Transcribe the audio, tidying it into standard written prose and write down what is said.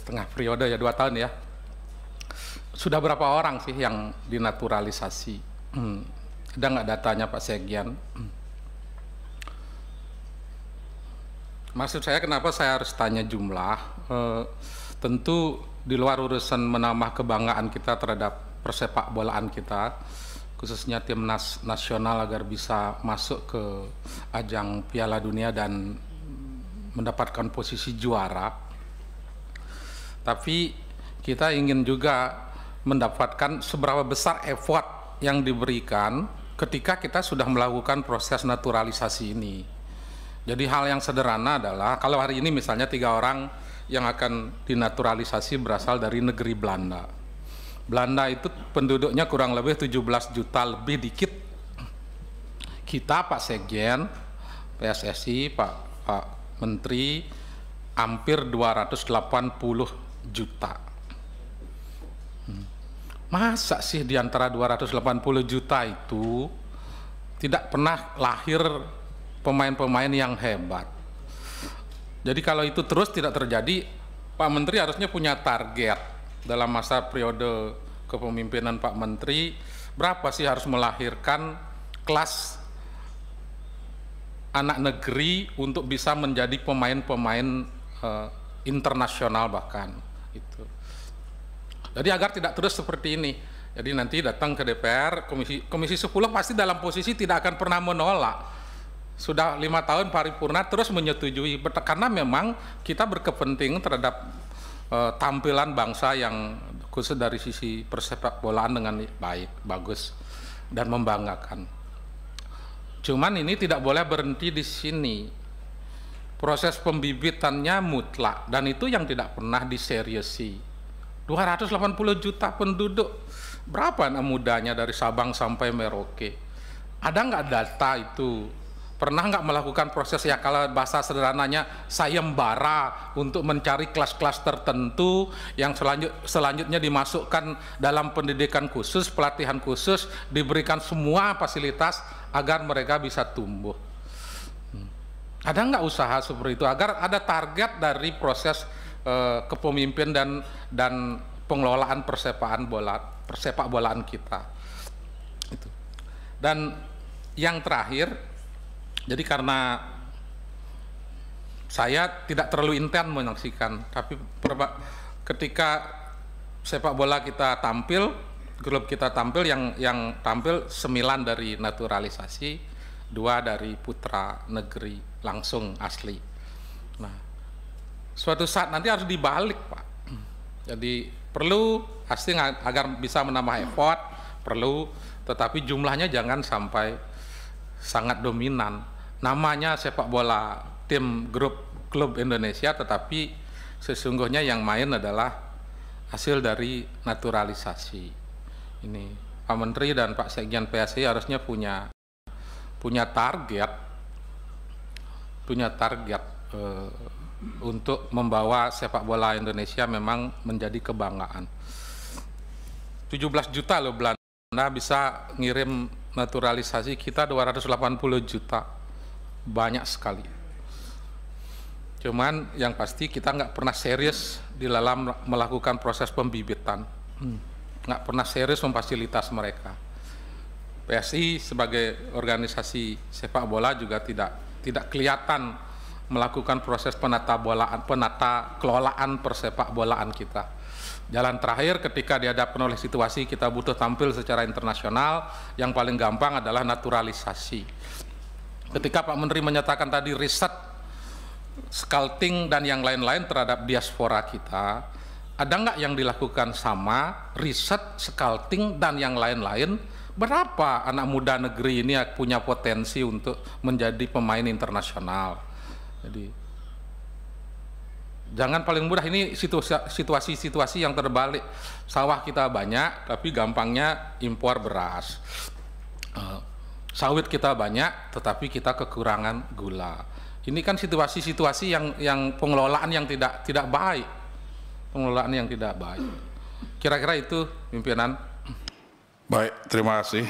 setengah periode ya, 2 tahun ya. Sudah berapa orang sih yang dinaturalisasi? Ada nggak datanya Pak Sekjen? Maksud saya kenapa saya harus tanya jumlah? Tentu di luar urusan menambah kebanggaan kita terhadap persepak bolaan kita, khususnya timnas nasional agar bisa masuk ke ajang Piala Dunia dan mendapatkan posisi juara. Tapi kita ingin juga mendapatkan seberapa besar effort yang diberikan ketika kita sudah melakukan proses naturalisasi ini. Jadi hal yang sederhana adalah kalau hari ini misalnya 3 orang yang akan dinaturalisasi berasal dari negeri Belanda. Belanda itu penduduknya kurang lebih 17 juta lebih dikit. Kita Pak Sekjen, PSSI, Pak Menteri, hampir 280 juta. Masa sih di antara 280 juta itu tidak pernah lahir pemain-pemain yang hebat? Jadi kalau itu terus tidak terjadi, Pak Menteri harusnya punya target dalam masa periode kepemimpinan Pak Menteri, berapa sih harus melahirkan kelas anak negeri untuk bisa menjadi pemain-pemain internasional bahkan itu. Jadi agar tidak terus seperti ini. Jadi nanti datang ke DPR, Komisi 10 pasti dalam posisi tidak akan pernah menolak. Sudah 5 tahun paripurna terus menyetujui, karena memang kita berkepentingan terhadap tampilan bangsa yang khusus dari sisi persepak bolaan dengan baik, bagus, dan membanggakan. Cuman ini tidak boleh berhenti di sini. Proses pembibitannya mutlak, dan itu yang tidak pernah diseriusi. 280 juta penduduk, berapa anak mudanya dari Sabang sampai Merauke? Ada nggak data itu? Pernah nggak melakukan proses ya, kalau bahasa sederhananya sayembara untuk mencari kelas-kelas tertentu yang selanjutnya dimasukkan dalam pendidikan khusus, pelatihan khusus, diberikan semua fasilitas agar mereka bisa tumbuh? Ada nggak usaha seperti itu agar ada target dari proses kepemimpinan dan pengelolaan persepak bolaan kita itu. Dan yang terakhir, jadi karena saya tidak terlalu intens menyaksikan, tapi ketika sepak bola kita tampil, grup kita tampil, yang tampil 9 dari naturalisasi, 2 dari putra negeri langsung asli. Nah, suatu saat nanti harus dibalik, Pak. Jadi perlu pasti agar bisa menambah effort, perlu, tetapi jumlahnya jangan sampai sangat dominan. Namanya sepak bola tim grup klub Indonesia, tetapi sesungguhnya yang main adalah hasil dari naturalisasi. Ini Pak Menteri dan Pak Sekjen PSSI harusnya punya target untuk membawa sepak bola Indonesia memang menjadi kebanggaan. 17 juta loh Belanda bisa ngirim naturalisasi, kita 280 juta, banyak sekali. Cuman yang pasti kita nggak pernah serius di dalam melakukan proses pembibitan, nggak pernah serius memfasilitas mereka. PSI sebagai organisasi sepak bola juga tidak kelihatan melakukan proses penata kelolaan persepak bolaan kita. Jalan terakhir ketika dihadapkan oleh situasi kita butuh tampil secara internasional, yang paling gampang adalah naturalisasi. Ketika Pak Menteri menyatakan tadi riset, scouting dan yang lain-lain terhadap diaspora kita, ada nggak yang dilakukan sama riset, scouting dan yang lain-lain? Berapa anak muda negeri ini punya potensi untuk menjadi pemain internasional? Jadi jangan paling mudah, ini situasi yang terbalik. Sawah kita banyak tapi gampangnya impor beras, sawit kita banyak tetapi kita kekurangan gula. Ini kan situasi-situasi yang pengelolaan yang tidak baik, pengelolaan yang tidak baik. Kira-kira itu pimpinan. Baik, terima kasih.